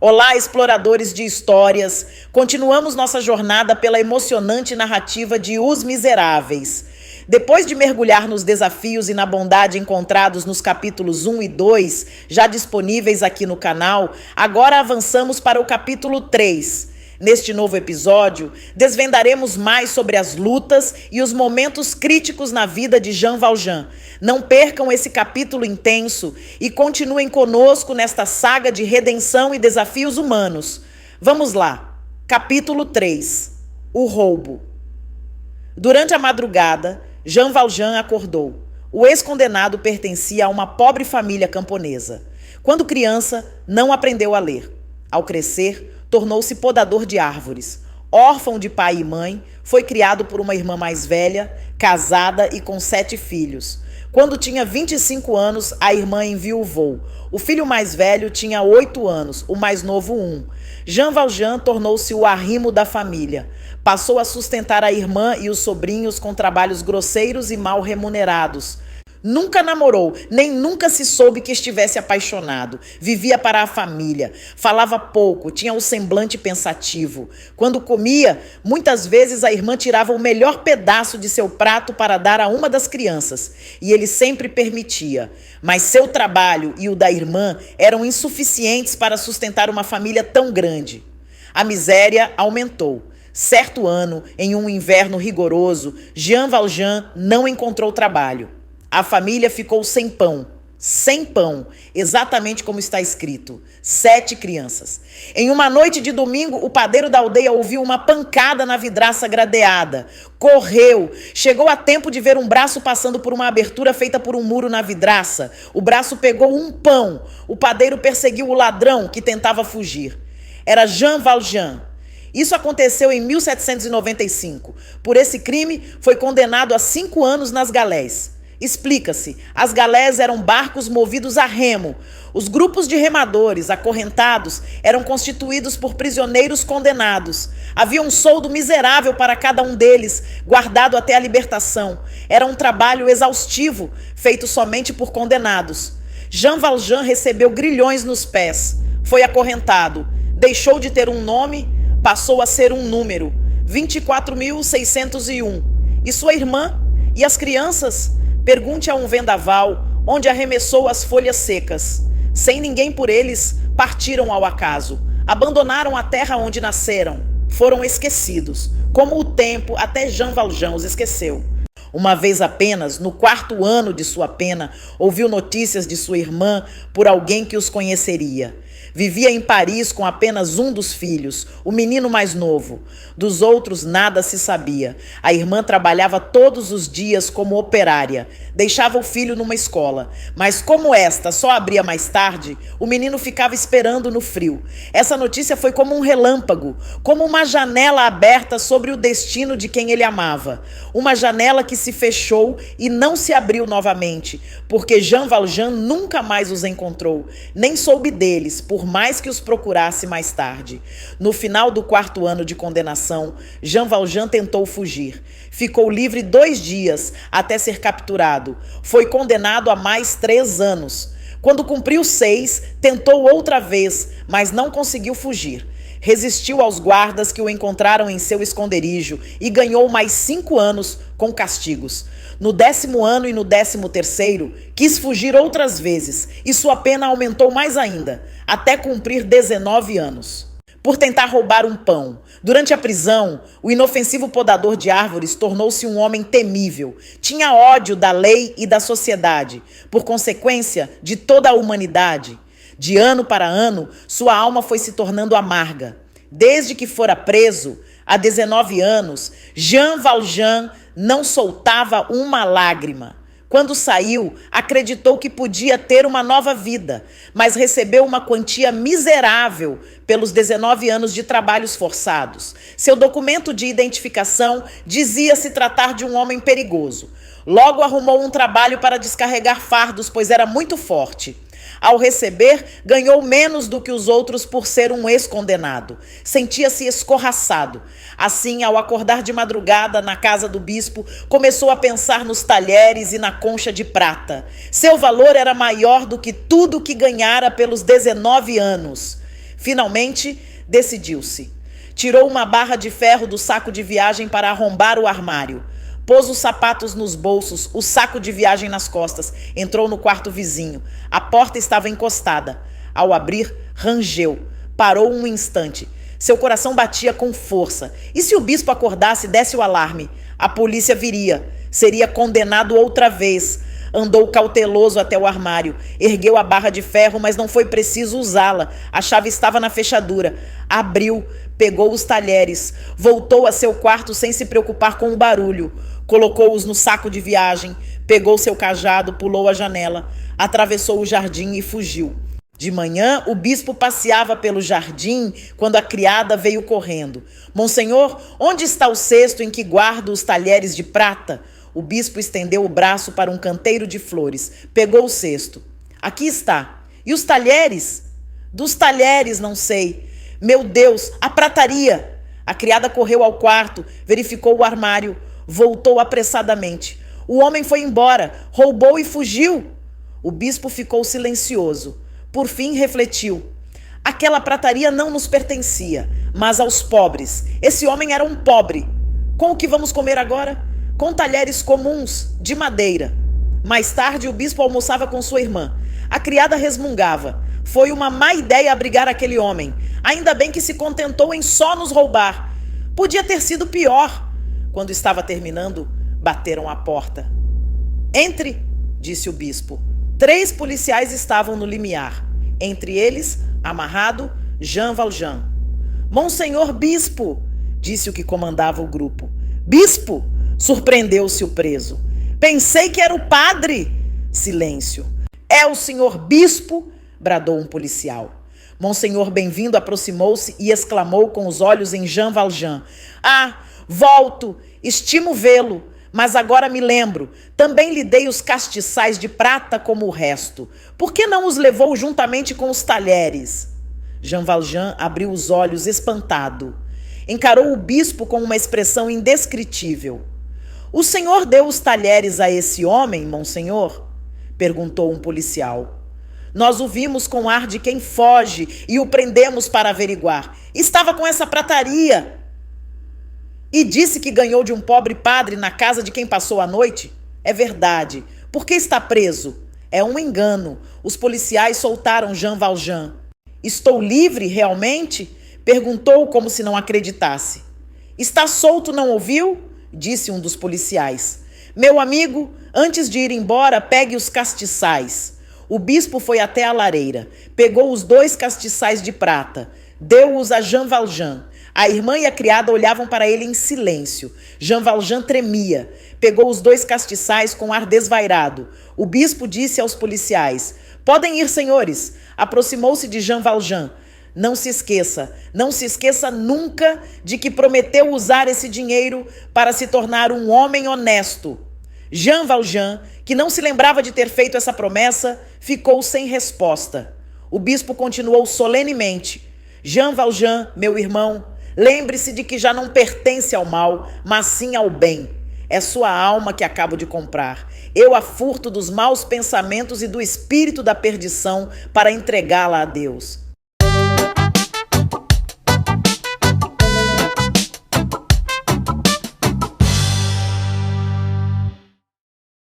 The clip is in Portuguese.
Olá, exploradores de histórias! Continuamos nossa jornada pela emocionante narrativa de Os Miseráveis. Depois de mergulhar nos desafios e na bondade encontrados nos capítulos 1 e 2, já disponíveis aqui no canal, agora avançamos para o capítulo 3. Neste novo episódio, desvendaremos mais sobre as lutas e os momentos críticos na vida de Jean Valjean. Não percam esse capítulo intenso e continuem conosco nesta saga de redenção e desafios humanos. Vamos lá. Capítulo 3. O roubo. Durante a madrugada, Jean Valjean acordou. O ex-condenado pertencia a uma pobre família camponesa. Quando criança, não aprendeu a ler. Ao crescer, tornou-se podador de árvores. Órfão de pai e mãe, foi criado por uma irmã mais velha, casada e com 7 filhos. Quando tinha 25 anos, a irmã enviuvou. O filho mais velho tinha 8 anos, o mais novo 1. Jean Valjean tornou-se o arrimo da família. Passou a sustentar a irmã e os sobrinhos com trabalhos grosseiros e mal remunerados. Nunca namorou, nem nunca se soube que estivesse apaixonado. Vivia para a família, falava pouco, tinha o semblante pensativo. Quando comia, muitas vezes a irmã tirava o melhor pedaço de seu prato para dar a uma das crianças, e ele sempre permitia. Mas seu trabalho e o da irmã eram insuficientes para sustentar uma família tão grande. A miséria aumentou. Certo ano, em um inverno rigoroso, Jean Valjean não encontrou trabalho. A família ficou sem pão. Sem pão, exatamente como está escrito. 7 crianças. Em uma noite de domingo, o padeiro da aldeia ouviu uma pancada na vidraça gradeada. Correu. Chegou a tempo de ver um braço passando por uma abertura feita por um muro na vidraça. O braço pegou um pão. O padeiro perseguiu o ladrão que tentava fugir. Era Jean Valjean. Isso aconteceu em 1795. Por esse crime, foi condenado a 5 anos nas galés. Explica-se, as galés eram barcos movidos a remo. Os grupos de remadores, acorrentados, eram constituídos por prisioneiros condenados. Havia um soldo miserável para cada um deles, guardado até a libertação. Era um trabalho exaustivo, feito somente por condenados. Jean Valjean recebeu grilhões nos pés. Foi acorrentado. Deixou de ter um nome, passou a ser um número. 24.601. E sua irmã? E as crianças? Pergunte a um vendaval onde arremessou as folhas secas. Sem ninguém por eles, partiram ao acaso. Abandonaram a terra onde nasceram. Foram esquecidos. Como o tempo, até Jean Valjean os esqueceu. Uma vez apenas, no 4º ano de sua pena, ouviu notícias de sua irmã por alguém que os conheceria. Vivia em Paris com apenas um dos filhos, o menino mais novo. Dos outros nada se sabia. A irmã trabalhava todos os dias como operária. Deixava o filho numa escola. Mas como esta só abria mais tarde, o menino ficava esperando no frio. Essa notícia foi como um relâmpago, como uma janela aberta sobre o destino de quem ele amava. Uma janela que se fechou e não se abriu novamente, porque Jean Valjean nunca mais os encontrou, nem soube deles, por mais que os procurasse mais tarde. No final do 4º ano de condenação, Jean Valjean tentou fugir. Ficou livre 2 dias até ser capturado. Foi condenado a mais 3 anos. Quando cumpriu 6, tentou outra vez, mas não conseguiu fugir. Resistiu aos guardas que o encontraram em seu esconderijo e ganhou mais 5 anos com castigos. No 10º ano e no 13º, quis fugir outras vezes e sua pena aumentou mais ainda, até cumprir 19 anos. Por tentar roubar um pão. Durante a prisão, o inofensivo podador de árvores tornou-se um homem temível. Tinha ódio da lei e da sociedade, por consequência, de toda a humanidade. De ano para ano, sua alma foi se tornando amarga. Desde que fora preso, há 19 anos, Jean Valjean não soltava uma lágrima. Quando saiu, acreditou que podia ter uma nova vida, mas recebeu uma quantia miserável pelos 19 anos de trabalhos forçados. Seu documento de identificação dizia se tratar de um homem perigoso. Logo arrumou um trabalho para descarregar fardos, pois era muito forte. Ao receber, ganhou menos do que os outros por ser um ex-condenado. Sentia-se escorraçado. Assim, ao acordar de madrugada na casa do bispo, começou a pensar nos talheres e na concha de prata. Seu valor era maior do que tudo que ganhara pelos 19 anos. Finalmente, decidiu-se. Tirou uma barra de ferro do saco de viagem para arrombar o armário. Pôs os sapatos nos bolsos, o saco de viagem nas costas. Entrou no quarto vizinho. A porta estava encostada. Ao abrir, rangeu. Parou um instante. Seu coração batia com força. E se o bispo acordasse e desse o alarme? A polícia viria. Seria condenado outra vez. Andou cauteloso até o armário. Ergueu a barra de ferro, mas não foi preciso usá-la. A chave estava na fechadura. Abriu, pegou os talheres. Voltou a seu quarto sem se preocupar com o barulho. Colocou-os no saco de viagem. Pegou seu cajado, pulou a janela. Atravessou o jardim e fugiu. De manhã, o bispo passeava pelo jardim quando a criada veio correndo. Monsenhor, onde está o cesto em que guardo os talheres de prata? O bispo estendeu o braço para um canteiro de flores. Pegou o cesto. Aqui está. E os talheres? Dos talheres, não sei. Meu Deus, a prataria! A criada correu ao quarto, verificou o armário, voltou apressadamente. O homem foi embora, roubou e fugiu. O bispo ficou silencioso. Por fim, refletiu. Aquela prataria não nos pertencia, mas aos pobres. Esse homem era um pobre. Com o que vamos comer agora? Com talheres comuns, de madeira. Mais tarde, o bispo almoçava com sua irmã. A criada resmungava. Foi uma má ideia abrigar aquele homem. Ainda bem que se contentou em só nos roubar. Podia ter sido pior. Quando estava terminando, bateram à porta. Entre, disse o bispo. 3 policiais estavam no limiar. Entre eles, amarrado, Jean Valjean. Monsenhor Bispo, disse o que comandava o grupo. Bispo? Surpreendeu-se o preso. Pensei que era o padre. Silêncio. É o senhor Bispo? Bradou um policial. Monsenhor Bem-vindo aproximou-se e exclamou com os olhos em Jean Valjean. Ah, volto, estimo vê-lo. Mas agora me lembro, também lhe dei os castiçais de prata como o resto. Por que não os levou juntamente com os talheres? Jean Valjean abriu os olhos espantado. Encarou o bispo com uma expressão indescritível. O senhor deu os talheres a esse homem, monsenhor? Perguntou um policial. Nós o vimos com ar de quem foge e o prendemos para averiguar. Estava com essa prataria. E disse que ganhou de um pobre padre na casa de quem passou a noite? É verdade. Por que está preso? É um engano. Os policiais soltaram Jean Valjean. Estou livre, realmente? Perguntou como se não acreditasse. Está solto, não ouviu? Disse um dos policiais. Meu amigo, antes de ir embora, pegue os castiçais. O bispo foi até a lareira. Pegou os 2 castiçais de prata. Deu-os a Jean Valjean. A irmã e a criada olhavam para ele em silêncio. Jean Valjean tremia. Pegou os 2 castiçais com ar desvairado. O bispo disse aos policiais: podem ir, senhores. Aproximou-se de Jean Valjean. Não se esqueça nunca de que prometeu usar esse dinheiro para se tornar um homem honesto. Jean Valjean, que não se lembrava de ter feito essa promessa, ficou sem resposta. O bispo continuou solenemente: Jean Valjean, meu irmão, lembre-se de que já não pertence ao mal, mas sim ao bem. É sua alma que acabo de comprar. Eu a furto dos maus pensamentos e do espírito da perdição para entregá-la a Deus.